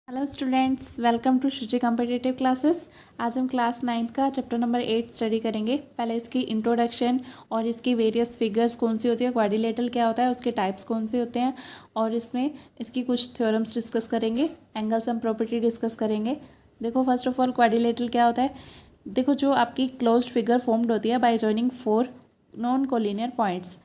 Hello students, welcome to Shuchi competitive classes. आज हम class 9th का चैप्टर नंबर 8 स्टडी करेंगे। पहले इसकी इंट्रोडक्शन और इसकी वेरियस फिगर्स कौन सी होती है, क्वाड्रिलेटरल क्या होता है, उसके टाइप्स कौन से होते हैं और इसमें इसकी कुछ थ्योरम्स डिस्कस करेंगे, एंगल सम प्रॉपर्टी डिस्कस करेंगे। देखो, फर्स्ट ऑफ ऑल क्वाड्रिलेटरल क्या होता है। देखो, जो आपकी क्लोज्ड फिगर फॉर्म्ड होती है bye joining 4 non collinear points,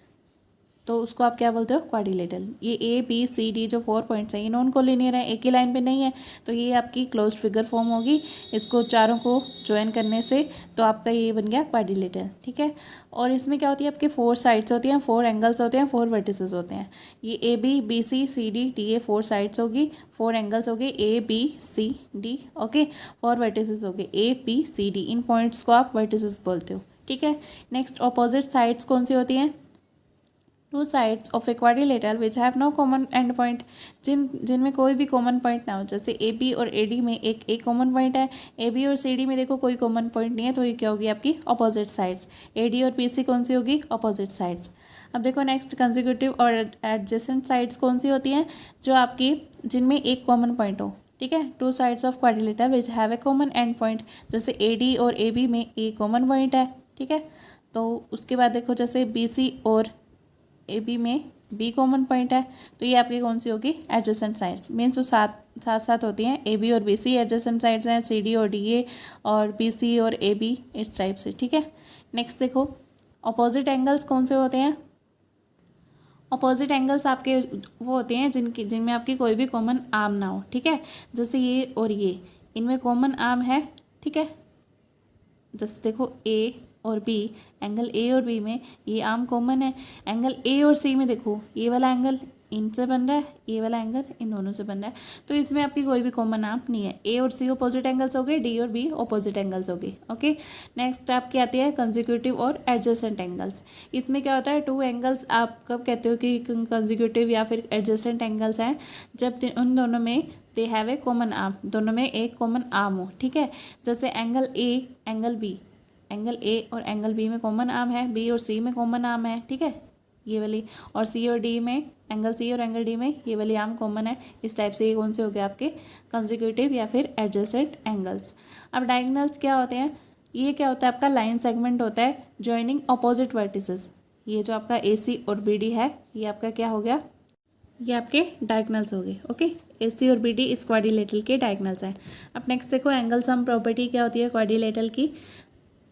तो उसको आप क्या बोलते हो, क्वाड्रिलेटरल। ये ए बी सी डी जो 4 पॉइंट्स हैं ये नॉन कोलिनियर है, एक ही लाइन पे नहीं है, तो ये आपकी क्लोज्ड फिगर फॉर्म होगी। इसको चारों को ज्वाइन करने से तो आपका ये बन गया क्वाड्रिलेटरल, ठीक है। और इसमें क्या होती है, आपके 4 साइड्स होती हैं, 4 एंगल्स होते हैं, 4 वर्टिसेस होते हैं। ये A B B C C D D A 4 sides होगी, 4 एंगल्स हो गए A B C D, okay. 4 vertices हो गए ए बी सी डी, इन पॉइंट्स को आप वर्टिसेस बोलते हो, ठीक है। नेक्स्ट, अपोजिट साइड्स कौन सी होती हैं, two sides of a quadrilateral which have no common end point, जिनमें कोई भी कॉमन पॉइंट ना हो। जैसे ए बी और ए डी में एक कॉमन पॉइंट है, ए बी और सी डी में देखो कोई कॉमन पॉइंट नहीं है, तो ये क्या होगी आपकी अपोजिट साइड्स। ए डी और बी सी कौन सी होगी, अपोजिट साइड्स। अब देखो नेक्स्ट, कंसेक्यूटिव और एडजेसेंट साइड्स कौन सी होती हैं, जो आपकी जिनमें एक कॉमन पॉइंट हो, ठीक है। To sides of quadrilateral which have a common end point, जैसे ए डी और ए बी में एक कॉमन पॉइंट है, ठीक है। तो उसके बाद देखो, जैसे बी सी और ए बी में बी कॉमन पॉइंट है, तो ये आपकी कौन सी होगी, एडजेसेंट साइड्स। मीन्स जो साथ साथ होती हैं, ए बी और बी सी एडजेसेंट साइड्स हैं, सी डी और डी ए और बी सी और ए बी, इस टाइप से, ठीक है। नेक्स्ट देखो, अपोजिट एंगल्स कौन से होते हैं। अपोजिट एंगल्स आपके वो होते हैं जिनमें आपकी कोई भी कॉमन आर्म ना हो, ठीक है। जैसे ये और ये, इनमें कॉमन आर्म है, ठीक है। जैसे देखो ए और बी, एंगल ए और बी में ये आर्म कॉमन है। एंगल ए और सी में देखो ये वाला एंगल इनसे बन रहा है, ये वाला एंगल इन दोनों से बन रहा है, तो इसमें आपकी कोई भी कॉमन आर्म नहीं है। ए और सी अपोजिट एंगल्स हो गए, डी और बी अपोजिट एंगल्स हो गए, ओके। नेक्स्ट आपकी आती है कंसेक्यूटिव और एडजेसेंट एंगल्स। इसमें क्या होता है, टू एंगल्स आप कब कहते हो कि कंसेक्यूटिव या फिर एडजेसेंट एंगल्स हैं, जब उन दोनों में they have a common arm, दोनों में एक कॉमन आर्म हो, ठीक है। जैसे angle A angle B, angle A और एंगल बी में कॉमन आर्म है, बी और सी में कॉमन आर्म है, ठीक है, ये वाली। और सी और डी में, एंगल सी और एंगल डी में ये वाली आर्म कॉमन है। इस टाइप से ये कौन से हो गए आपके कंसेक्यूटिव या फिर एडजेसेंट एंगल्स। अब डायगोनल्स क्या होते हैं, ये क्या होता है आपका लाइन सेगमेंट होता है जॉइनिंग अपोजिट वर्टिसेस। ये जो आपका ए सी और बी डी है, ये आपका क्या हो गया, ये आपके डायगोनल्स हो गए, ओके। ए सी और बी डी इस क्वाड्रिलेटरल के डायगोनल्स हैं। अब नेक्स्ट देखो, एंगल सम प्रॉपर्टी क्या होती है क्वाड्रिलेटरल की।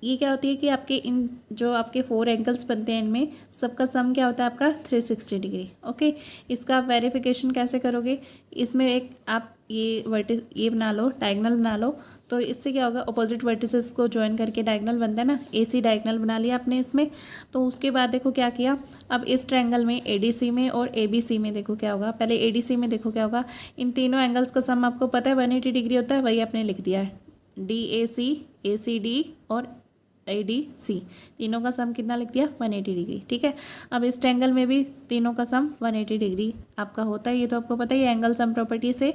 ये क्या होती है कि आपके इन जो आपके 4 एंगल्स बनते हैं, इनमें सबका सम क्या होता है आपका 360 डिग्री, ओके। इसका आप वेरिफिकेशन कैसे करोगे, इसमें एक आप ये बना लो, डायगोनल बना लो, तो इससे क्या होगा, अपोजिट वर्टिसेस को ज्वाइन करके डायगोनल बनता है ना, ए सी डायगोनल बना लिया आपने इसमें। तो उसके बाद देखो क्या किया, अब इस ट्रायंगल में ए डी सी में और ए बी सी में देखो क्या होगा, पहले ए डी सी में देखो क्या होगा, इन तीनों एंगल्स का सम आपको पता है 180 डिग्री होता है, वही आपने लिख दिया है। डी ए सी डी और ए डी सी, तीनों का सम कितना लिख दिया, 180 डिग्री, ठीक है। अब इस ट्रायंगल में भी तीनों का सम 180 डिग्री आपका होता है, ये तो आपको पता ही है। एंगल सम प्रॉपर्टी से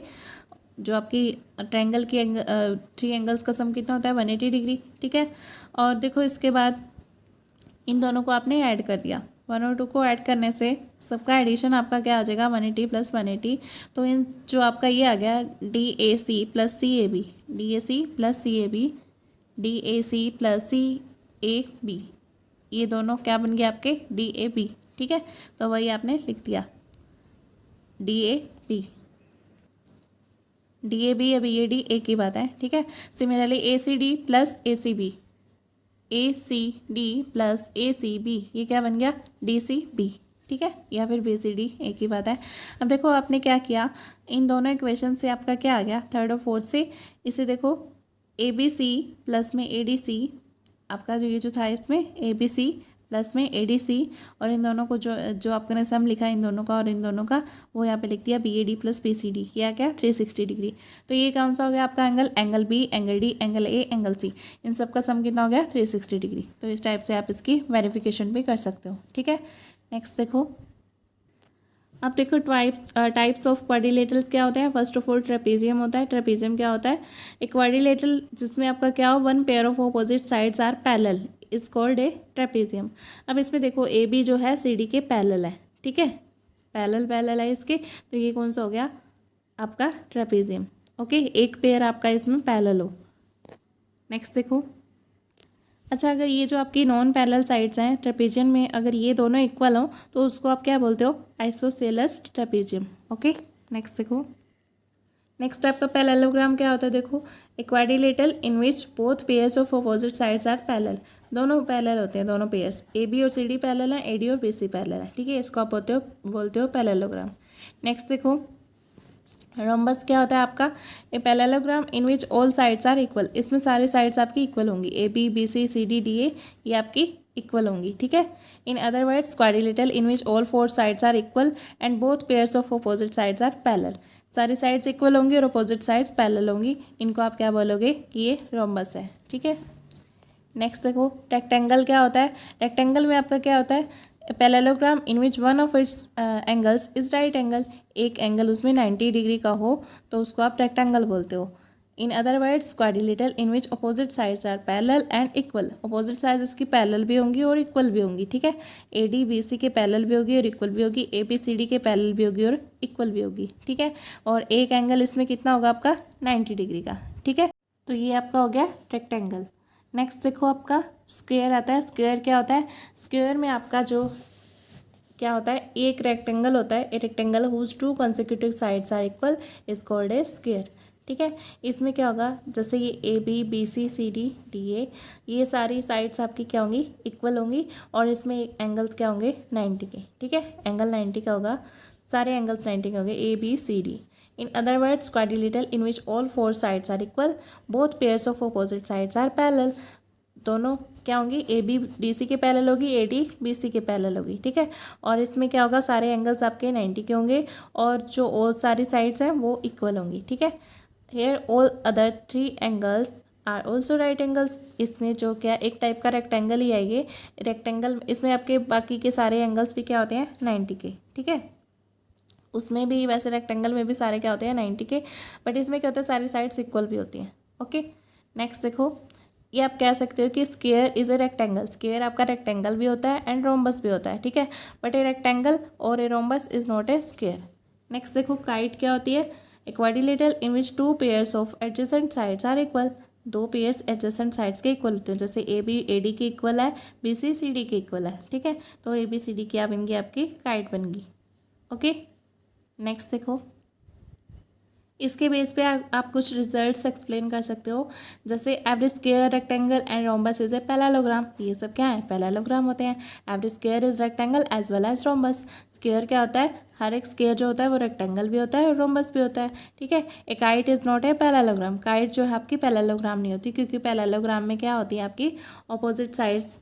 जो आपकी ट्रायंगल की 3 एंगल्स का सम कितना होता है, 180 डिग्री, ठीक है। और देखो इसके बाद इन दोनों को आपने ऐड कर दिया, 1 और 2 को ऐड करने से सबका एडिशन आपका क्या आ जाएगा, 180 प्लस 180। तो इन जो आपका ये आ गया D A C plus C A B, D A C plus C A B, D A C plus C A B, ये दोनों क्या बन गए आपके डी ए बी, ठीक है। तो वही आपने लिख दिया D A B, D A B, अभी ये डी एक ही बात है, ठीक है। Similarly A C D plus A C B, A C D plus A C B, ये क्या बन गया डी सी बी, ठीक है, या फिर बी सी डी एक ही बात है। अब देखो आपने क्या किया, इन दोनों इक्वेशन से आपका क्या आ गया, थर्ड और फोर्थ से, इसे देखो ए बी सी प्लस में ए डी सी, आपका जो ये जो था इसमें ए बी सी प्लस में ए डी सी, और इन दोनों को जो आपने सम लिखा इन दोनों का और इन दोनों का, वो यहाँ पे लिख दिया B A D plus B C D, किया क्या 360 डिग्री। तो ये कौन सा हो गया आपका angle, angle B, angle D, angle A, angle C, इन सब का सम कितना हो गया 360 डिग्री। तो इस टाइप से आप इसकी वेरिफिकेशन भी कर सकते हो, ठीक है। नेक्स्ट देखो, अब देखो टाइप्स ऑफ क्वाड्रिलेटरल्स क्या होते हैं। फर्स्ट ऑफ ऑल ट्रेपेजियम होता है। ट्रेपेजियम क्या होता है, एक क्वाड्रिलेटरल जिसमें आपका क्या हो, 1 pair of opposite sides are parallel is called a trapezium. अब इसमें देखो ए बी जो है सी डी के पैरेलल है, ठीक है, पैरेलल है इसके, तो ये कौन सा हो गया आपका ट्रेपेजियम, ओके, एक पेयर आपका इसमें पैरेलल हो। नेक्स्ट देखो, अच्छा अगर ये जो आपकी नॉन पैरेलल साइड्स हैं ट्रेपेजियम में, अगर ये दोनों इक्वल हो तो उसको आप क्या बोलते हो, आइसोसेलेस ट्रेपेजियम। ओके, नेक्स्ट देखो, नेक्स्ट आपका पैरेललोग्राम क्या होता है, देखो a quadrilateral in which both pairs of opposite sides are parallel, दोनों पैरेलल होते हैं, दोनों पेयर्स ए बी और सी डी पैरेलल हैं, ए डी और बी सी पैरेलल है, ठीक है, इसको आप बोलते हो पैरेललोग्राम। नेक्स्ट देखो, रोम्बस क्या होता है आपका, a parallelogram in which all sides are equal, इसमें सारी साइड्स आपकी इक्वल होंगी, A B B C C D D A ये आपकी इक्वल होंगी, ठीक है। In other words quadrilateral in which all four sides are equal and both pairs of opposite sides are parallel, सारी साइड्स इक्वल होंगी और opposite sides parallel होंगी, इनको आप क्या बोलोगे कि ये रोम्बस है, ठीक है। नेक्स्ट देखो, रेक्टेंगल क्या होता है, रेक्टेंगल में आपका क्या होता है, parallelogram in which one of its angles is right angle, एक एंगल उसमें 90 डिग्री का हो तो उसको आप रेक्टेंगल बोलते हो। In other words quadrilateral in which opposite sides are parallel and equal, opposite sides इसकी पैरेलल भी होंगी और इक्वल भी होंगी, ठीक है। ए डी बी सी के पैरेलल भी होगी और इक्वल भी होगी, ए बी सी डी के पैरेलल भी होगी और इक्वल भी होगी, ठीक है। और एक एंगल इसमें कितना होगा आपका 90 डिग्री का, ठीक है। तो ये आपका हो गया रेक्टेंगल। नेक्स्ट देखो, आपका स्क्वायर आता है। स्क्वायर क्या होता है, स्क्वायर में आपका जो क्या होता है, एक रेक्टेंगल होता है, a rectangle whose two consecutive sides are equal is called a square, ठीक है। इसमें क्या होगा, जैसे ये A B B C C D D A ये सारी साइड्स आपकी क्या होंगी, इक्वल होंगी, और इसमें एंगल्स क्या होंगे 90 के, ठीक है, एंगल 90 का होगा, सारे एंगल्स 90 के होंगे, A B C D. In other words quadrilateral in which all four sides are equal, both pairs of opposite sides are parallel, दोनों क्या होंगी, ए बी डी सी के पैरेलल होगी, ए डी बी सी के parallel होगी, ठीक है। और इसमें क्या होगा, सारे एंगल्स आपके 90 के होंगे और जो और सारी साइड्स हैं वो इक्वल होंगी, ठीक है। Here all other 3 angles are also right angles, इसमें जो क्या एक टाइप का रेक्टेंगल ही आएगी, रेक्टेंगल इसमें आपके बाकी के सारे एंगल्स भी क्या होते हैं 90 के, ठीक है। उसमें भी वैसे रेक्टेंगल में भी सारे क्या होते हैं 90 के, बट इसमें क्या होता है सारी साइड्स इक्वल भी होती हैं, ओके। नेक्स्ट देखो, ये आप कह सकते हो कि square is a rectangle, square आपका रेक्टेंगल भी होता है एंड रोम्बस भी होता है, ठीक है, बट ए रेक्टेंगल और a rhombus is not a square. Next देखो, काइट क्या होती है, a quadrilateral in which 2 pairs of adjacent sides are equal, 2 pairs adjacent sides के इक्वल होते हैं, जैसे ए बी ए डी के इक्वल है, बी सी सी डी के इक्वल है, ठीक है, तो ए बी सी डी क्या बन गई आपकी काइट बन गई, ओके। नेक्स्ट देखो, इसके बेस पे आप कुछ रिजल्ट्स एक्सप्लेन कर सकते हो, जैसे every square rectangle and rhombus is a parallelogram, ये सब क्या है पैरेललोग्राम होते हैं। Every square is rectangle as well as rhombus, square क्या होता है, हर एक स्क्वायर जो होता है वो रेक्टेंगल भी होता है और रोम्बस भी होता है, ठीक है। ए kite is not a parallelogram, kite जो है आपकी पैरेललोग्राम नहीं होती, क्योंकि पैरेललोग्राम में क्या होती है आपकी अपोजिट साइड्स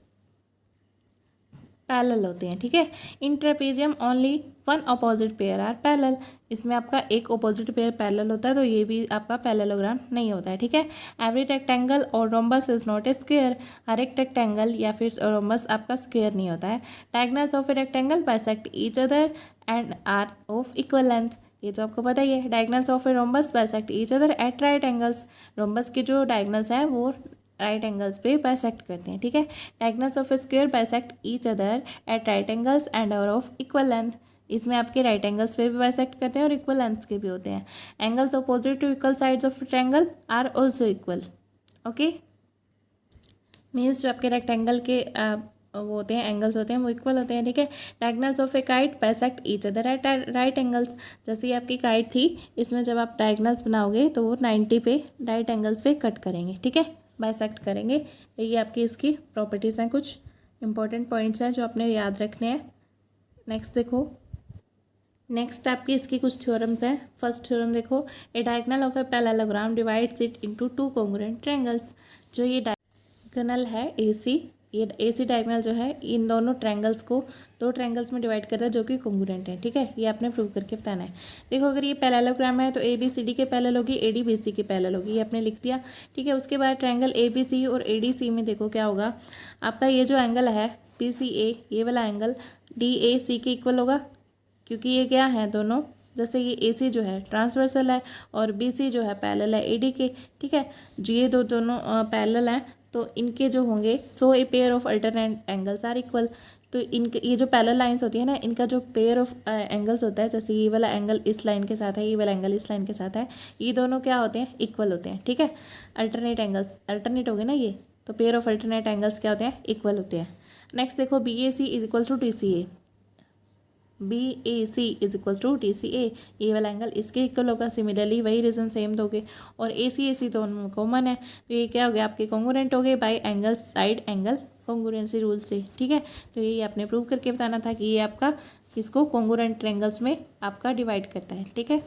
पैरेलल होते हैं, ठीक है। In trapezium only one opposite pair are parallel, इसमें आपका एक अपोजिट पेयर पैरेलल होता है, तो ये भी आपका पैरेललोग्राम नहीं होता है, ठीक है। एवरी रेक्टेंगल और rhombus is not a square, हर एक रेक्टेंगल या फिर रोम्बस आपका स्क्वायर नहीं होता है। Diagonals of a rectangle bisect each other and are of equal length, ये तो आपको पता ही है। Diagonals of a rhombus bisect each other at right angles, rhombus के जो डायगोनल्स हैं वो राइट एंगल्स पे बाइसेक्ट करते हैं, ठीक है। Diagonals of a square bisect each other at right angles and are of equal length, इसमें आपके राइट एंगल्स पे भी बाइसेक्ट करते हैं और इक्वल लेंथ्स के भी होते हैं। Angles opposite to equal sides of triangle are also equal, okay. Means जो आपके रेक्टेंगल के वो होते हैं एंगल्स होते हैं वो इक्वल होते हैं, ठीक है। Diagonals of A kite bisect each other at right angles, जैसे ये आपकी काइट थी, इसमें जब आप डायगोनल्स बनाओगे तो वो 90 पे राइट एंगल्स पे कट करेंगे, ठीक है, बाइसेक्ट करेंगे। ये आपकी इसकी प्रॉपर्टीज़ हैं, कुछ इंपॉर्टेंट पॉइंट्स हैं जो आपने याद रखने हैं। नेक्स्ट देखो, नेक्स्ट आपकी इसकी कुछ थ्योरम्स हैं। फर्स्ट थ्योरम देखो, a diagonal of a parallelogram divides it into 2 congruent triangles, जो ये डायगोनल है AC, ये AC डायगोनल जो है इन दोनों ट्रायंगल्स को 2 ट्रायंगल्स में डिवाइड करता है जो कि कॉन्ग्रुएंट है, ठीक है, ये आपने प्रूव करके बताना है। देखो, अगर ये पैरेललोग्राम है तो ABCD के पैरेलल होगी, ADBC के पैरेलल होगी, ये आपने लिख दिया, ठीक है। उसके बाद ट्रायंगल ABC और ADC में देखो क्या होगा, आपका ये जो एंगल है PCA, ये वाला एंगल DAC के इक्वल होगा, क्योंकि ये क्या है दोनों, जैसे ये AC जो है ट्रांसवर्सल है और BC जो है पैरेलल है AD के, ठीक है। जो ये दोनों पैरेलल हैं तो इनके जो होंगे, so a pair of alternate angles are equal, तो इनके ये जो पैरेलल लाइंस होती है ना, इनका जो पेयर ऑफ एंगल्स होता है, जैसे ये वाला एंगल इस लाइन के साथ है, ये वाला एंगल इस लाइन के साथ है, ये दोनों क्या होते हैं, इक्वल होते हैं। ठीक है, अल्टरनेट एंगल्स, अल्टरनेट हो गए ना ये, तो पेयर ऑफ अल्टरनेट एंगल्स क्या होते हैं, इक्वल होते हैं। नेक्स्ट देखो BAC is equal to TCA, BAC is equal to TCA, ये वाला एंगल इसके इक्वल होगा। सिमिलरली वही रीजन सेम दोगे, और AC दोनों कॉमन है, तो ये क्या हो गया, आपके कॉन्ग्रुएंट हो गए bye angle side angle congruency rule से। ठीक है, तो ये आपने प्रूव करके बताना था कि ये आपका किसको कॉन्ग्रुएंट ट्रायंगल्स में आपका डिवाइड करता है। ठीक है,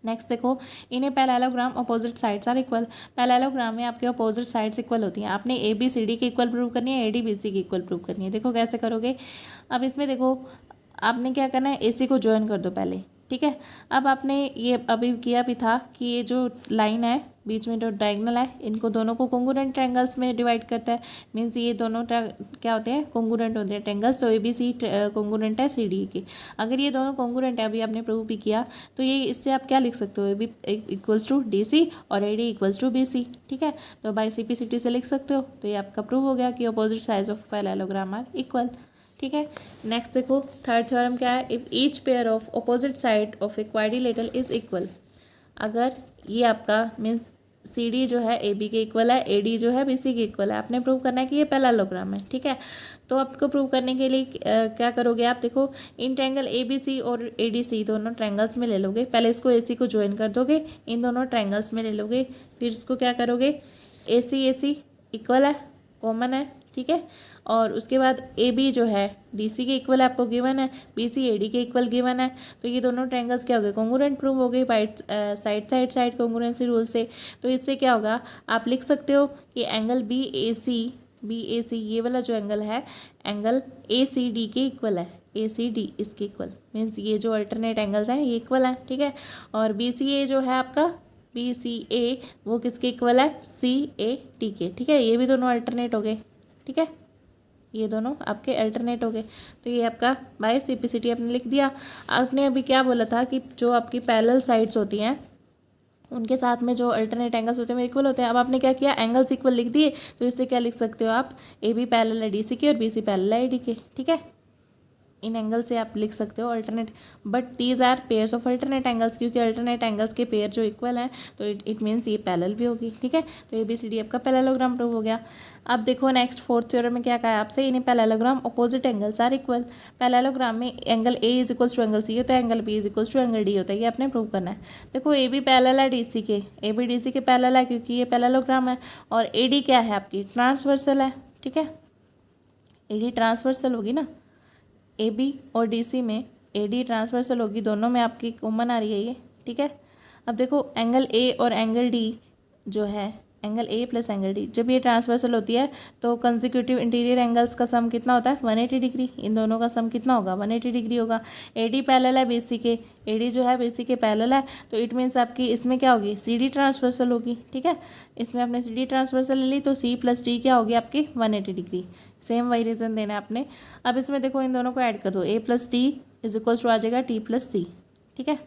नेक्स्ट देखो, in a parallelogram opposite sides are equal. Parallelogram में आपके अपोजिट साइड्स इक्वल होती हैं। आपने ABCD की इक्वल प्रूव करनी है, ADBC की इक्वल प्रूव करनी है। देखो कैसे करोगे, अब इसमें देखो आपने क्या करना है, AC को ज्वाइन कर दो पहले। ठीक है, अब आपने ये अभी किया भी था कि ये जो लाइन है बीच में जो डायगोनल है, इनको दोनों को कॉन्ग्रुएंट ट्रायंगल्स में डिवाइड करता है। मीन्स ये दोनों क्या होते हैं, कॉन्ग्रुएंट होते हैं ट्रायंगल्स। तो ABC कॉन्ग्रुएंट है CD के। अगर ये दोनों कॉन्ग्रुएंट है, अभी आपने प्रूव भी किया, तो ये इससे आप क्या लिख सकते हो, AB इक्वल्स टू DC और AD इक्वल्स टू BC। ठीक है, तो बाई CPCT से लिख सकते हो। तो ये आपका प्रूव हो गया कि opposite sides of parallelogram are equal. ठीक है, नेक्स्ट देखो थर्ड थ्योरम क्या है, if each pair of opposite side of a quadrilateral is equal. अगर ये आपका मीन्स CD जो है AB के इक्वल है, AD जो है BC के इक्वल है, आपने प्रूव करना है कि ये पैरेललोग्राम है। ठीक है, तो आपको प्रूव करने के लिए क्या करोगे आप, देखो इन ट्रायंगल ABC और ADC दोनों ट्रायंगल्स में ले लोगे। पहले इसको AC को ज्वाइन कर दोगे, इन दोनों ट्रायंगल्स में ले लोगे, फिर इसको क्या करोगे, AC इक्वल है, कॉमन है। ठीक है, और उसके बाद AB जो है DC के इक्वल आपको गिवन है, BC AD के इक्वल गिवन है। तो ये दोनों ट्रायंगल्स क्या हो गए, कॉन्ग्रुएंट प्रूव हो गए बाय साइड कॉन्ग्रुएंसी रूल से। तो इससे क्या होगा, आप लिख सकते हो कि एंगल BAC ये वाला जो एंगल है, एंगल ACD के इक्वल है, ACD इसके इक्वल। मीन्स ये जो अल्टरनेट एंगल्स हैं ये इक्वल हैं। ठीक है, और BCA जो है आपका BCA वो किसके इक्वल है, CAD के। ठीक है, ये भी दोनों अल्टरनेट हो गए। ठीक है, ये दोनों आपके अल्टरनेट हो गए। तो ये आपका बाय CPCT आपने लिख दिया। आपने अभी क्या बोला था कि जो आपकी पैरेलल साइड्स होती हैं उनके साथ में जो अल्टरनेट एंगल्स होते हैं वो इक्वल होते हैं। अब आपने क्या किया, एंगल्स इक्वल लिख दिए। तो इससे क्या लिख सकते हो आप, AB पैरेलल है DC के और BC पैरेलल है AD के। ठीक है, इन एंगल से आप लिख सकते हो alternate, but these are pairs of alternate angles, क्योंकि अल्टरनेट एंगल्स के पेयर जो इक्वल हैं तो इट मीन्स ये पैरेलल भी होगी। ठीक है, तो ABCD आपका पैरेललोग्राम प्रूव हो गया। अब देखो नेक्स्ट फोर्थ थ्योरम में क्या कहा है आपसे, in parallelogram opposite angles are equal. Parallelogram में angle A is equals to angle C होता है, angle B is equals to angle D होता है। ये आपने प्रूव करना है। देखो AB पैरेलल है DC के, AB DC के पैरेलल है क्योंकि ये पैरेललोग्राम है, और AD क्या है आपकी, ट्रांसवर्सल है। ठीक है, AD ट्रांसवर्सल होगी ना, AB और DC में AD ट्रांसवर्सल होगी, दोनों में आपकी कॉमन आ रही है ये। ठीक है, अब देखो एंगल A और एंगल D जो है, angle A plus angle D, जब ये ट्रांसवर्सल होती है तो कंसेक्यूटिव इंटीरियर एंगल्स का सम कितना होता है, 180 डिग्री। इन दोनों का सम कितना होगा, 180 डिग्री होगा। AD पैरेलल है BC के, AD जो है BC के पैरेलल है, तो इट मीन्स आपकी इसमें क्या होगी, CD ट्रांसवर्सल होगी। ठीक है, इसमें आपने CD ट्रांसवर्सल ले ली, तो C प्लस D क्या होगी आपकी, 180 डिग्री। सेम वही रीज़न देना है आपने। अब इसमें देखो इन दोनों को ऐड कर दो, A plus D is equals to आ जाएगा T प्लस C। ठीक है,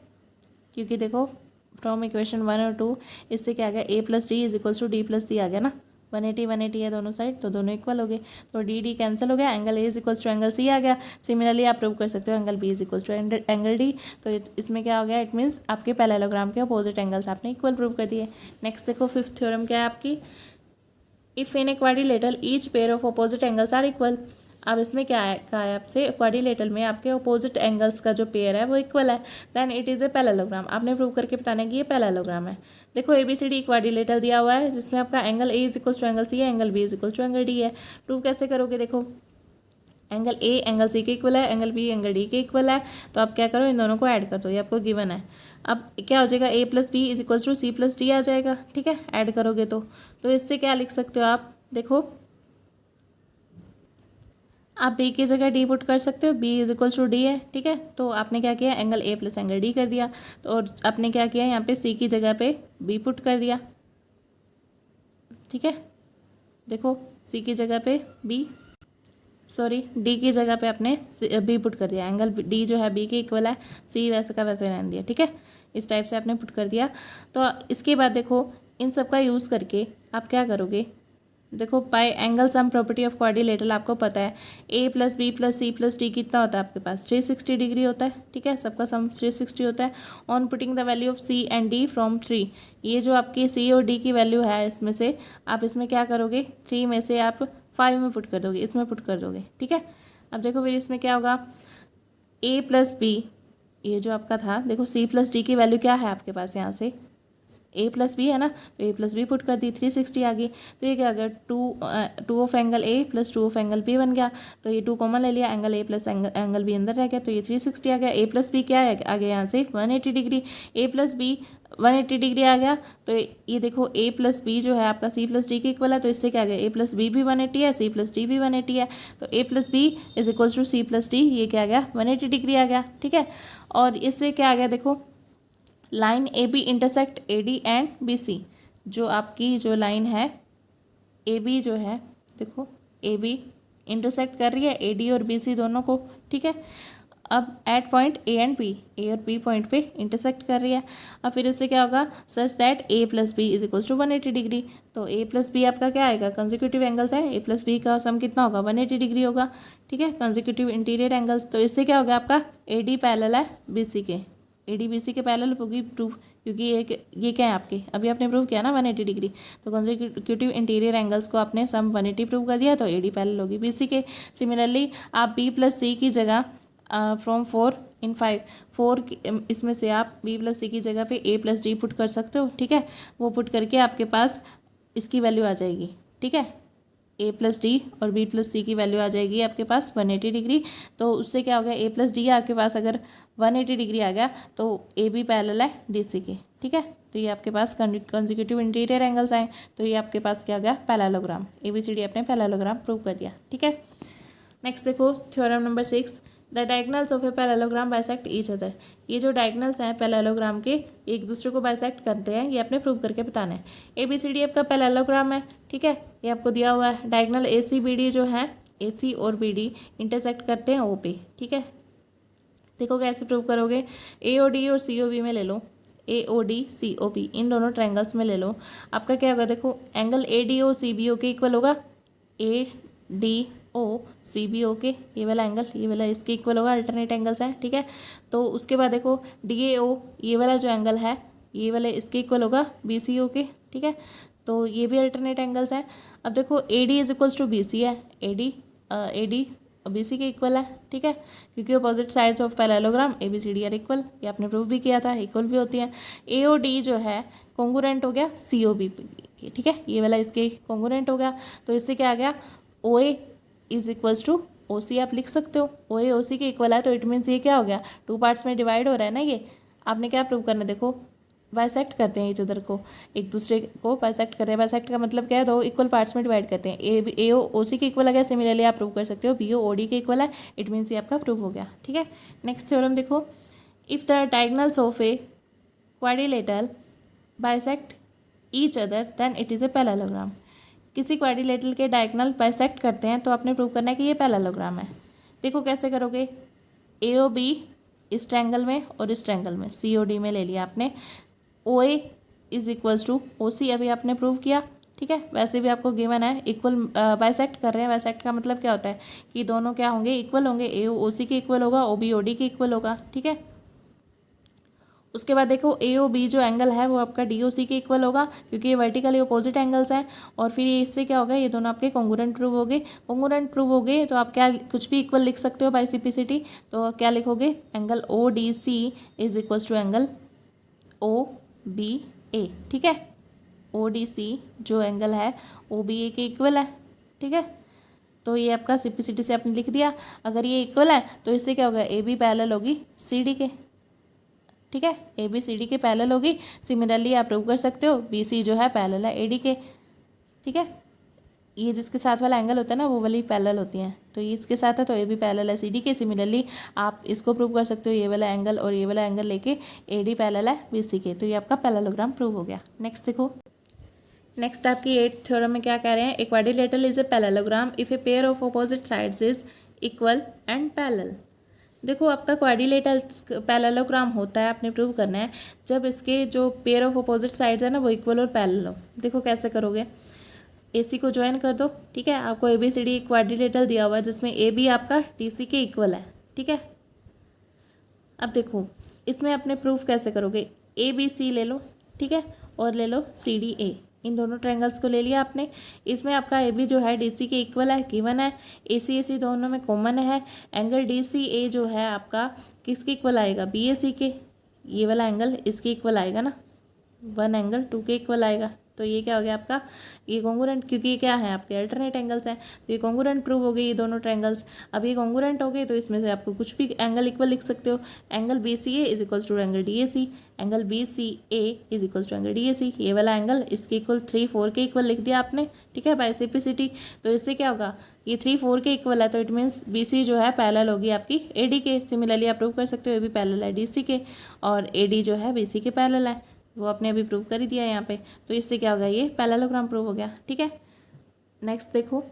क्योंकि देखो फ्रॉम इक्वेशन 1 और 2 इससे क्या आ गया, A plus D is equals to D plus C आ गया ना। 180 है दोनों साइड, तो दोनों इक्वल हो गए, तो D कैंसिल हो गया, angle A is equals to angle C आ गया। सिमिलरली आप प्रूव कर सकते हो angle B is equals to angle D। तो इसमें क्या हो गया, इट मीन्स आपके पैरेललोग्राम के अपोजिट एंगल्स आपने इक्वल प्रूव कर दिए। नेक्स्ट देखो फिफ्थ थ्योरम क्या है आपकी, if in a quadrilateral each pair of opposite angles are equal. अब इसमें क्या है, कहा है आपसे क्वाड्रिलेटरल में आपके अपोजिट एंगल्स का जो पेयर है वो इक्वल है, then it is a parallelogram. आपने प्रूव करके बताना है कि ये पैरेललोग्राम है। देखो ABCD क्वाड्रिलेटरल दिया हुआ है जिसमें आपका angle A is equals to angle C है, angle B is equals to angle D है। प्रूव कैसे करोगे, देखो एंगल A एंगल C के इक्वल है, एंगल B एंगल D के इक्वल है, तो आप क्या करो, इन दोनों को ऐड कर दो, ये आपको गिवन है। अब क्या हो जाएगा, A plus B is equals to C plus D आ जाएगा। ठीक है, ऐड करोगे तो इससे क्या लिख सकते हो आप, देखो आप B की जगह D पुट कर सकते हो, B is equals to D है। ठीक है, तो आपने क्या किया, angle A plus angle D कर दिया, तो और आपने क्या किया, यहाँ पे C की जगह पे B पुट कर दिया। ठीक है, देखो C की जगह पे D की जगह पे आपने B पुट कर दिया, एंगल D जो है B के इक्वल है, C वैसे का वैसे रहने दिया। ठीक है, इस टाइप से आपने पुट कर दिया। तो इसके बाद देखो इन सब का यूज़ करके आप क्या करोगे, देखो by angle sum property of quadrilateral आपको पता है A plus B plus C plus D कितना होता है आपके पास 360 डिग्री होता है, ठीक है, सबका सम 360 होता है। On putting the value of C and D from 3, ये जो आपकी सी और डी की वैल्यू है इसमें से आप इसमें क्या करोगे, 3 में से आप 5 में पुट कर दोगे, इसमें पुट कर दोगे, ठीक है। अब देखो फिर इसमें क्या होगा, ए प्लस बी, ये जो आपका था देखो सी प्लस डी की वैल्यू क्या है आपके पास, यहाँ से ए प्लस बी है ना, तो ए प्लस बी पुट कर दी, 360 आ गई। तो ये क्या आ गया, two of angle A plus two of angle B बन गया। तो ये 2 कॉमन ले लिया, angle A plus angle B अंदर रह गया, तो ये 360 आ गया। ए प्लस बी क्या है आ गया यहाँ से 180 डिग्री, ए प्लस बी 180 डिग्री आ गया। तो ये देखो ए प्लस बी जो है आपका सी प्लस डी के इक्वल है, तो इससे क्या आ गया, ए प्लस बी भी 180 है, सी प्लस डी भी 180 है, तो A plus B is equals to C plus D, ये क्या आ गया 180 डिग्री आ गया, ठीक है। और इससे क्या आ गया, देखो line A B intersect A D and B C, जो आपकी जो लाइन है ए बी जो है देखो ए बी इंटरसेक्ट कर रही है ए डी और बी सी दोनों को, ठीक है। अब at point A and B, A और बी पॉइंट पे इंटरसेक्ट कर रही है। अब फिर इससे क्या होगा, such that A plus B is equals to 180 degree. तो ए प्लस बी आपका क्या आएगा, कंसेक्यूटिव एंगल्स है, ए प्लस बी का सम कितना होगा 180 डिग्री होगा, ठीक है, कंसेक्यूटिव इंटीरियर एंगल्स। तो इससे क्या होगा आपका ए डी पैरेलल है बी सी के, ए डी बी सी के पैरेलल होगी प्रूफ, क्योंकि ये क्या है आपके अभी आपने प्रूव किया ना 180 डिग्री, तो कंसेक्यूटिव इंटीरियर एंगल्स को आपने सम 180 प्रूव कर दिया, तो ए डी पैरेलल होगी बी सी के। सिमिलरली आप बी प्लस सी की जगह फ्रॉम 4 इन 5, 4 इसमें से आप बी प्लस सी की जगह पे ए प्लस डी पुट कर सकते हो, ठीक है। वो पुट करके आपके पास इसकी वैल्यू आ जाएगी, ठीक है, ए प्लस डी और बी प्लस सी की वैल्यू आ जाएगी आपके पास 180 डिग्री। तो उससे क्या हो गया, ए प्लस डी आपके पास अगर 180 डिग्री आ गया तो ए बी पैरेलल है डी सी के, ठीक है। तो ये आपके पास कंसेक्यूटिव इंटीरियर एंगल्स आए, तो ये आपके पास क्या हो गया parallelogram, A B C D आपने पैरेललोग्राम प्रूव कर दिया, ठीक है। नेक्स्ट देखो theorem number 6, the diagonals of a parallelogram bisect each other. ये जो डायगनल्स हैं पैरेललोग्राम के एक दूसरे को बाइसेक्ट करते हैं, ये आपने प्रूव करके बताना है। ए बी सी डी आपका पैरेललोग्राम है, ठीक है, ये आपको दिया हुआ है। डायगनल ए सी बी डी जो है, ए सी और बी डी इंटरसेक्ट करते हैं ओ पे, ठीक है। देखो कैसे प्रूव करोगे, ए ओ डी और सी ओ बी में ले लो, ए ओ D C O be in दोनों ट्रायंगल्स में ले लो। आपका क्या होगा, देखो angle A D O C B O के इक्वल होगा, ए D O C B O के ये वाला एंगल, ये वाला इसके इक्वल होगा, अल्टरनेट एंगल्स हैं, ठीक है। तो उसके बाद देखो डी ए ओ ये वाला जो एंगल है ये वाला इसके इक्वल होगा बी सी ओ के, ठीक है। तो ये भी अल्टरनेट एंगल्स हैं। अब देखो A D is equals to B C है, ए डी बी सी के इक्वल है, ठीक है, क्योंकि opposite sides of parallelogram A B C D are equal, ये आपने प्रूव भी किया था, इक्वल भी होती हैं। ए ओ डी जो है कॉन्ग्रुएंट हो गया सी ओ बी, ठीक है, ये वाला इसके कॉन्ग्रुएंट हो गया। तो इससे क्या आ गया, ओ ए इज इक्वल्स टू ओ सी आप लिख सकते हो, ओ ए ओ सी के इक्वल है, तो इट मीन्स ये क्या हो गया 2 पार्ट्स में डिवाइड हो रहा है ना। ये आपने क्या प्रूव करना है, देखो बाइसेक्ट करते हैं इच अदर को, एक दूसरे को बाइसेक्ट करते हैं। बाइसेक्ट का मतलब क्या है, 2 इक्वल पार्ट्स में डिवाइड करते हैं। ए ओ सी के इक्वल आ गया, सिमिलरली आप प्रूव कर सकते हो बी ओ ओ डी के इक्वल है, इट मीन्स ये आपका प्रूव हो गया, ठीक है। नेक्स्ट थ्योरम देखो, if the diagonals of a quadrilateral bisect each other than it is a parallelogram. किसी क्वाड्रिलेटरल के डायगोनल बाइसेक्ट करते हैं तो आपने प्रूव करना है कि ये पैरेललोग्राम है। देखो कैसे करोगे, ए ओ बी इस ट्रायंगल में और इस ट्रायंगल में सी ओ डी में ले लिया आपने, ओ ए इज इक्वल्स टू ओ सी अभी आपने प्रूव किया, ठीक है। वैसे भी आपको गिवन है इक्वल बाइसेक्ट कर रहे हैं, बाइसेक्ट का मतलब क्या होता है कि दोनों क्या होंगे इक्वल होंगे, ए ओ सी के इक्वल होगा, ओ बी ओ डी के इक्वल होगा, ठीक है। उसके बाद देखो ए ओ बी जो एंगल है वो आपका डी ओ सी के इक्वल होगा, क्योंकि ये वर्टिकली अपोजिट एंगल्स हैं। और फिर ये इससे क्या होगा, ये दोनों आपके कॉन्ग्रुएंट प्रूव हो गए। कॉन्ग्रुएंट प्रूव हो गए तो आप क्या कुछ भी इक्वल लिख सकते हो बाई सिम्प्लिसिटी, तो क्या लिखोगे, angle O D C is equals to angle O B A, ठीक है। ओ डी सी जो एंगल है ओ बी ए के इक्वल है, ठीक है। तो ये आपका सिम्प्लिसिटी से आपने लिख दिया। अगर ये इक्वल है तो इससे क्या होगा, ए बी पैरेलल होगी सी डी के, ठीक है, ए बी सी डी के पैरेलल होगी। सिमिलरली आप प्रूव कर सकते हो बी सी जो है पैरेलल है ए डी के, ठीक है। ये जिसके साथ वाला एंगल होता है ना वो वाली पैरेलल होती हैं, तो ये इसके साथ है तो ए बी पैरेलल है सी डी के। सिमिलरली आप इसको प्रूव कर सकते हो, ये वाला एंगल और ये वाला एंगल लेके ए डी पैरेलल है बी सी के, तो ये आपका पैरेललोग्राम प्रूव हो गया। नेक्स्ट देखो, नेक्स्ट आपकी 8th थ्योरम में क्या कह रहे हैं, ए quadrilateral is a parallelogram if A pair of opposite sides is equal and parallel. देखो आपका क्वाड्रिलेटरल पैरेललोग्राम होता है, आपने प्रूव करना है जब इसके जो पेयर ऑफ अपोजिट साइड्स है ना वो इक्वल और पैरेलल हो। देखो कैसे करोगे, AC को ज्वाइन कर दो, ठीक है। आपको ABCD क्वाड्रिलेटरल दिया हुआ है जिसमें AB आपका DC के इक्वल है, ठीक है। अब देखो इसमें अपने प्रूफ कैसे करोगे, ABC ले लो, ठीक है, और ले लो CDA, इन दोनों ट्रायंगल्स को ले लिया आपने। इसमें आपका AB जो है DC के इक्वल है, गिवन है, AC दोनों में कॉमन है। एंगल DCA जो है आपका किसके इक्वल आएगा, BAC के, ये वाला एंगल इसके इक्वल आएगा ना, 1 एंगल 2 के इक्वल आएगा। तो ये क्या हो गया आपका, ये कॉन्ग्रुएंट, क्योंकि ये क्या है आपके अल्टरनेट एंगल्स हैं, तो ये कॉन्ग्रुएंट प्रूव हो गई ये दोनों ट्रायंगल्स। अब ये कॉन्ग्रुएंट हो गए तो इसमें से आपको कुछ भी एंगल इक्वल लिख सकते हो। Angle BCA is equals to angle DAC, angle BCA is equals to angle DAC, ये वाला एंगल इसके इक्वल 3 4 के इक्वल लिख दिया आपने, ठीक है, बाय सिंप्लिसिटी। तो इससे क्या होगा, ये 3 4 के इक्वल है तो इट मीन्स BC जो है पैरेलल होगी आपकी AD के। सिमिलरली आप प्रूव कर सकते हो ये भी पैरेलल है DC के, और AD जो है BC के पैरेलल है, वो आपने अभी प्रूव कर ही दिया है यहाँ पे। तो इससे क्या होगा, ये पैरेललोग्राम प्रूव हो गया, ठीक है। नेक्स्ट देखो,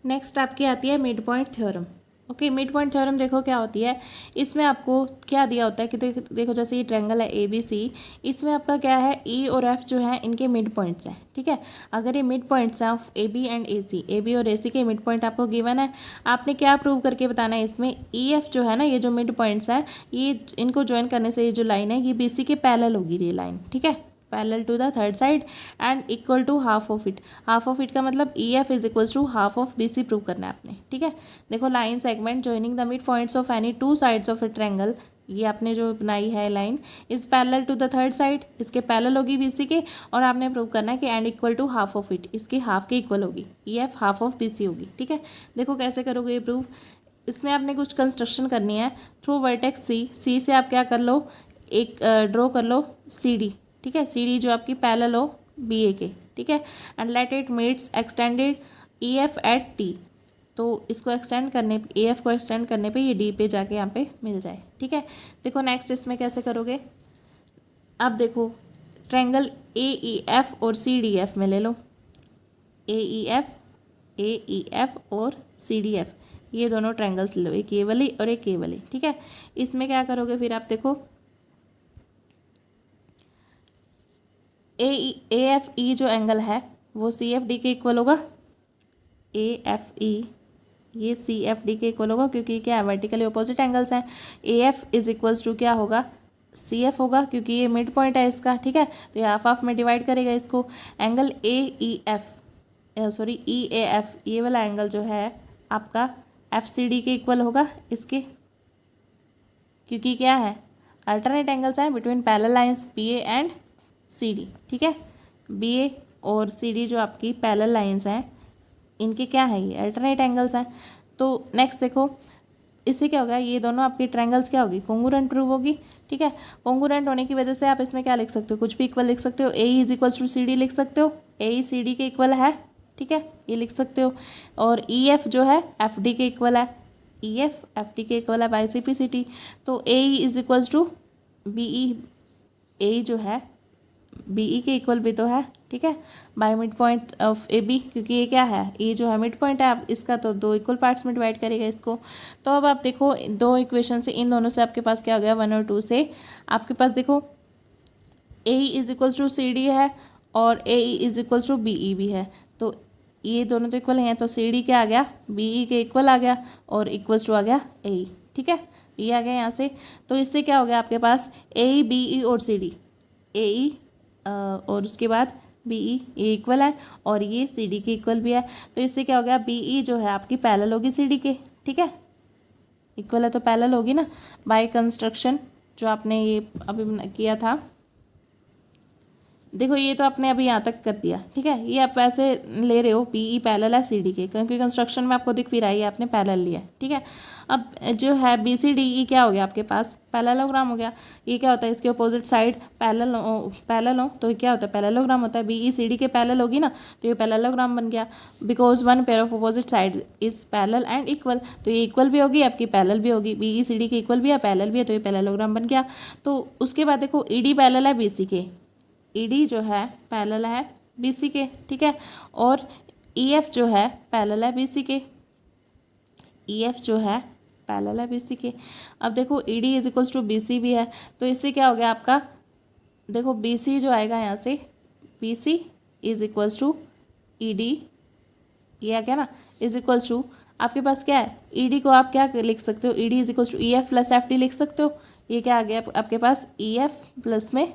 नेक्स्ट आपकी आती है mid point theorem. Okay, mid point theorem देखो क्या होती है, इसमें आपको क्या दिया होता है कि देखो जैसे ये ट्रायंगल है ABC, इसमें आपका क्या है E और F जो है इनके मिड पॉइंट्स हैं, ठीक है। अगर ये मिड पॉइंट्स हैं of AB and AC, AB और AC के मिड पॉइंट आपको गिवन है, आपने क्या प्रूव करके बताना है इसमें, EF जो है ना, ये जो मिड पॉइंट्स हैं, ये इनको ज्वाइन करने से ये जो लाइन है ये BC के पैरेलल होगी ये लाइन, ठीक है, parallel to the third side and equal to half of it. Half of it का मतलब EF is equals to half of BC prove करना है आपने, ठीक है। देखो line segment joining the mid points of any 2 sides of a triangle, ये आपने जो बनाई है line is parallel to the third side, इसके पैरेलल होगी BC के, और आपने प्रूव करना है कि and equal to half of it, इसके हाफ के इक्वल होगी, EF हाफ ऑफ BC होगी, ठीक है। देखो कैसे करोगे ये प्रूव, इसमें आपने कुछ कंस्ट्रक्शन करनी है थ्रू वर्टेक्स C से आप क्या कर लो, एक ड्रॉ कर लो CD, ठीक है, CD जो आपकी पैरेलल हो BA के, ठीक है, and let it meets extended EF at T। तो इसको एक्सटेंड करने, AF को एक्सटेंड करने पे ये D पे जाके यहाँ पे मिल जाए, ठीक है। देखो नेक्स्ट इसमें कैसे करोगे, अब देखो ट्रायंगल AEF और CDF में ले लो, AEF और CDF, ये दोनों ट्रायंगल्स ले लो, एक ये वाली और एक ये वाली, ठीक है। इसमें क्या करोगे फिर आप देखो, AFE जो एंगल है वो CFD के इक्वल होगा, AFE ये CFD के इक्वल होगा, क्योंकि क्या है वर्टिकली अपोजिट एंगल्स हैं। AF इज इक्वल्स टू क्या होगा, CF होगा, क्योंकि ये मिड पॉइंट है इसका, ठीक है, तो ये हाफ में डिवाइड करेगा इसको। एंगल EAF ये वाला एंगल जो है आपका FCD के इक्वल होगा इसके, क्योंकि क्या है अल्टरनेट एंगल्स हैं between parallel lines BA and CD, ठीक है। BA और CD जो आपकी पैरेलल लाइंस हैं इनके क्या है, ये अल्टरनेट एंगल्स हैं। तो नेक्स्ट देखो इससे क्या होगा, ये दोनों आपकी ट्रायंगल्स क्या होगी, कॉन्ग्रुएंट प्रूव होगी, ठीक है। कॉन्ग्रुएंट होने की वजह से आप इसमें क्या लिख सकते हो, कुछ भी इक्वल लिख सकते हो, AE is equals to CD लिख सकते हो, AE CD के इक्वल है, ठीक है, ये लिख सकते हो। और EF जो है FD के इक्वल है, EF FD के इक्वल है बाय सिंप्लिसिटी। तो AE is equals to BE, AE जो है BE के इक्वल भी तो है, ठीक है, by mid point of AB, क्योंकि ये क्या है, ये जो है मिड पॉइंट है आप इसका, तो 2 इक्वल पार्ट्स में डिवाइड करेगा इसको। तो अब आप देखो 2 इक्वेशन से, इन दोनों से आपके पास क्या हो गया, 1 और 2 से आपके पास देखो AE is equals to CD है और AE is equals to BE भी है, तो ये दोनों तो इक्वल हैं, तो CD क्या आ गया, BE के इक्वल आ गया, और इक्वल्स टू आ गया AE, ठीक है, ये आ गया यहाँ से। तो इससे क्या हो गया आपके पास, AE BE और CD, AE और उसके बाद BE ये इक्वल है और ये CD के इक्वल भी है। तो इससे क्या हो गया, BE जो है आपकी पैरेलल होगी CD के, ठीक है, इक्वल है तो पैरेलल होगी ना, बाय कंस्ट्रक्शन जो आपने ये अभी किया था। देखो ये तो आपने अभी यहाँ तक कर दिया, ठीक है, ये आप ऐसे ले रहे हो BE पैरेलल है CD के, क्योंकि कंस्ट्रक्शन में आपको दिख भी रहा है ये आपने पैरेलल लिया है, ठीक है। अब जो है BCDE क्या हो गया आपके पास, पैरेललोग्राम हो गया। ये क्या होता है, इसके अपोजिट साइड पैरेलल हो तो क्या होता है, पैरेललोग्राम होता है। BE CD के पैरेलल होगी ना, तो ये पैरेललोग्राम बन गया, because 1 pair of opposite side is parallel and equal. तो ये इक्वल भी होगी आपकी, पैरेलल भी होगी, BE CD के इक्वल भी है, पैरेलल भी है, तो ये पैरेललोग्राम बन गया। तो उसके बाद देखो ED पैरेलल है BC के, ED जो है पैरेलल है BC के, ठीक है, और EF जो है पैरेलल है BC के, EF जो है पैरेलल है BC के। अब देखो ED is equals to BC भी है, तो इससे क्या हो गया आपका, देखो BC जो आएगा यहाँ से, BC is equals to ED, ये आ गया ना, इज इक्वल्स टू आपके पास क्या है, ED को आप क्या लिख सकते हो, ED is equals to EF plus FD लिख सकते हो। ये क्या आ गया आपके पास, EF प्लस में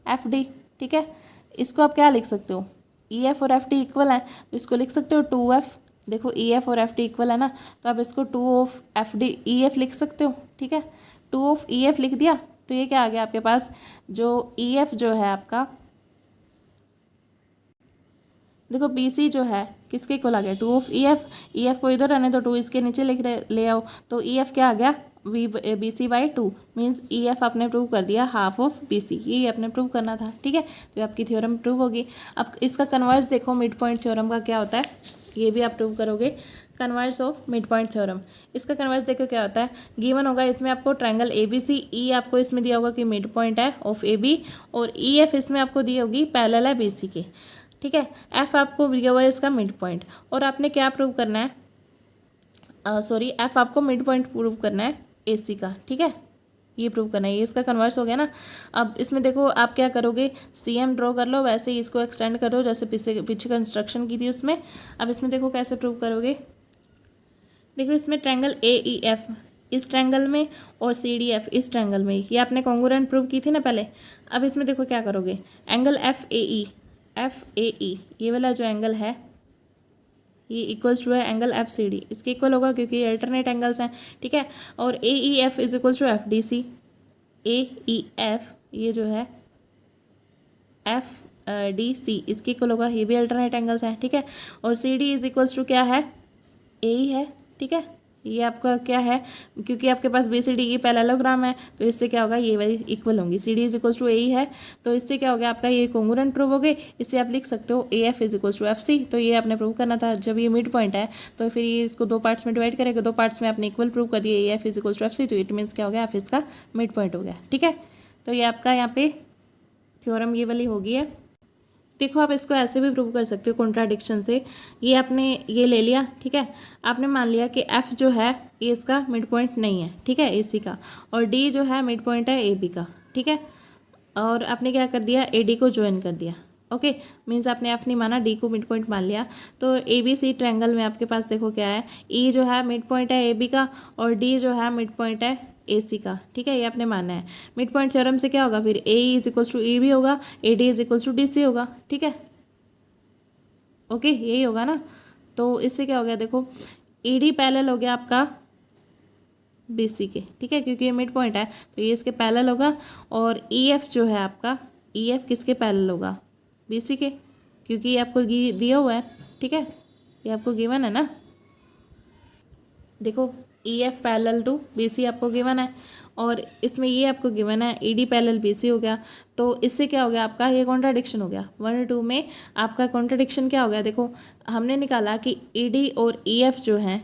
FD, ठीक है। इसको आप क्या लिख सकते हो, EF और FD इक्वल है तो इसको लिख सकते हो 2F। देखो EF और FD इक्वल है ना, तो आप इसको 2 ऑफ FD EF लिख सकते हो, ठीक है। 2 ऑफ EF लिख दिया तो ये क्या आ गया आपके पास, जो EF जो है आपका, देखो BC जो है किसके इक्वल आ गया, 2 ऑफ EF, EF को इधर आने तो 2 इसके नीचे ले आओ, तो EF क्या आ गया, BC/2 मीन्स EF आपने प्रूव कर दिया हाफ ऑफ BC, यही आपने प्रूव करना था, ठीक है। तो आपकी थ्योरम प्रूव होगी। अब इसका कन्वर्स देखो, मिड पॉइंट थ्योरम का क्या होता है, ये भी आप प्रूव करोगे, converse of mid point theorem. इसका कन्वर्स देखो क्या होता है, गिवन होगा इसमें आपको ट्रायंगल ABC, E आपको इसमें दिया होगा कि मिड पॉइंट है ऑफ AB, और EF इसमें आपको दी होगी पैरेलल है BC के, ठीक है। F आपको दिया हुआ है इसका मिड पॉइंट, और आपने क्या प्रूव करना है, F आपको मिड पॉइंट प्रूव करना है AC का, ठीक है, ये प्रूव करना है, ये इसका कन्वर्स हो गया ना। अब इसमें देखो आप क्या करोगे, CM ड्रॉ कर लो, वैसे ही इसको एक्सटेंड कर दो जैसे पीछे कंस्ट्रक्शन की थी उसमें। अब इसमें देखो कैसे प्रूव करोगे, देखो इसमें ट्रायंगल AEF इस ट्रायंगल में और CDF इस ट्रायंगल में, ये आपने कॉन्ग्रुएंट प्रूव की थी ना पहले। अब इसमें देखो क्या करोगे, एंगल FAE ये वाला जो एंगल है ये इक्वल्स टू है एंगल FCD, इसके इक्वल होगा क्योंकि ये अल्टरनेट एंगल्स हैं, ठीक है। और AEF is equals to FDC, AEF ये जो है FDC इसके इक्वल होगा, ये भी अल्टरनेट एंगल्स हैं, ठीक है। और CD इज इक्वल्स टू क्या है, AE है, ठीक है। ये आपका क्या है, क्योंकि आपके पास BCD की पैरेललोग्राम है तो इससे क्या होगा, ये वाली इक्वल होंगी, CD is equals to AE है, तो इससे क्या हो गया आपका, ये कॉन्ग्रुएंट प्रूव हो गए। इससे आप लिख सकते हो AF is equals to FC, तो ये आपने प्रूव करना था। जब ये मिड पॉइंट है तो फिर ये इसको 2 पार्ट्स में डिवाइड करेगा, 2 पार्ट्स में आपने इक्वल प्रूव कर दिया AF is equals to FC, तो इट मीन्स क्या हो गया, F इसका मिड पॉइंट हो गया, ठीक है। तो ये आपका यहाँ पे थ्योरम ये वाली होगी है। देखो आप इसको ऐसे भी प्रूव कर सकते हो कॉन्ट्राडिक्शन से, ये आपने ये ले लिया, ठीक है। आपने मान लिया कि F जो है ये इसका मिड पॉइंट नहीं है, ठीक है, AC का, और D जो है मिड पॉइंट है AB का, ठीक है। और आपने क्या कर दिया, AD को ज्वाइन कर दिया, ओके, मीन्स आपने F नहीं माना, D को मिड पॉइंट मान लिया। तो ABC ट्रायंगल में आपके पास देखो क्या है, E जो है मिड पॉइंट है AB का, और D जो है मिड पॉइंट है AC का, ठीक है, ये आपने माना है। मिड पॉइंट थ्योरम से क्या होगा, फिर AE is equals to E भी होगा, AD is equals to DC होगा, ठीक है, ओके, यही होगा ना। तो इससे क्या हो गया, देखो ED पैरेलल हो गया आपका BC के, ठीक है, क्योंकि ये मिड पॉइंट है तो ये इसके पैरेलल होगा। और EF जो है आपका, EF किसके पैरेलल होगा, BC के, क्योंकि ये आपको दिया हुआ है, ठीक है, ये आपको गिवन है ना। देखो EF पैरेलल टू BC आपको गिवन है, और इसमें ये आपको गिवन है ED पैरेलल BC हो गया। तो इससे क्या हो गया आपका, ये कॉन्ट्राडिक्शन हो गया, 1 और 2 में आपका कॉन्ट्राडिक्शन क्या हो गया। देखो हमने निकाला कि ED और EF जो हैं,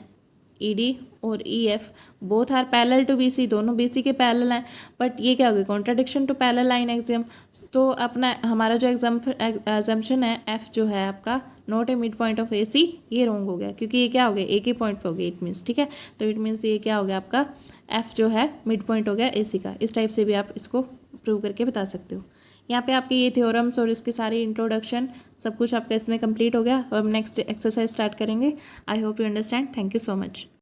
ED और EF both are parallel to BC, दोनों BC के पैरेलल हैं, बट ये क्या हो गया, contradiction to parallel line axiom. तो अपना हमारा जो एग्जाम्पशन है F जो है आपका not a mid point of AC, ये रॉन्ग हो गया, क्योंकि ये क्या हो गया, एक ही पॉइंट पे हो गया, इट मीन्स, ठीक है। तो इट मीन्स ये क्या हो गया आपका, F जो है मिड पॉइंट हो गया AC का। इस टाइप से भी आप इसको प्रूव करके बता सकते हो। यहाँ पे आपके ये थ्योरम्स और इसकी सारी इंट्रोडक्शन सब कुछ आपका इसमें कंप्लीट हो गया। अब नेक्स्ट एक्सरसाइज स्टार्ट करेंगे। I hope you understand. Thank you so much.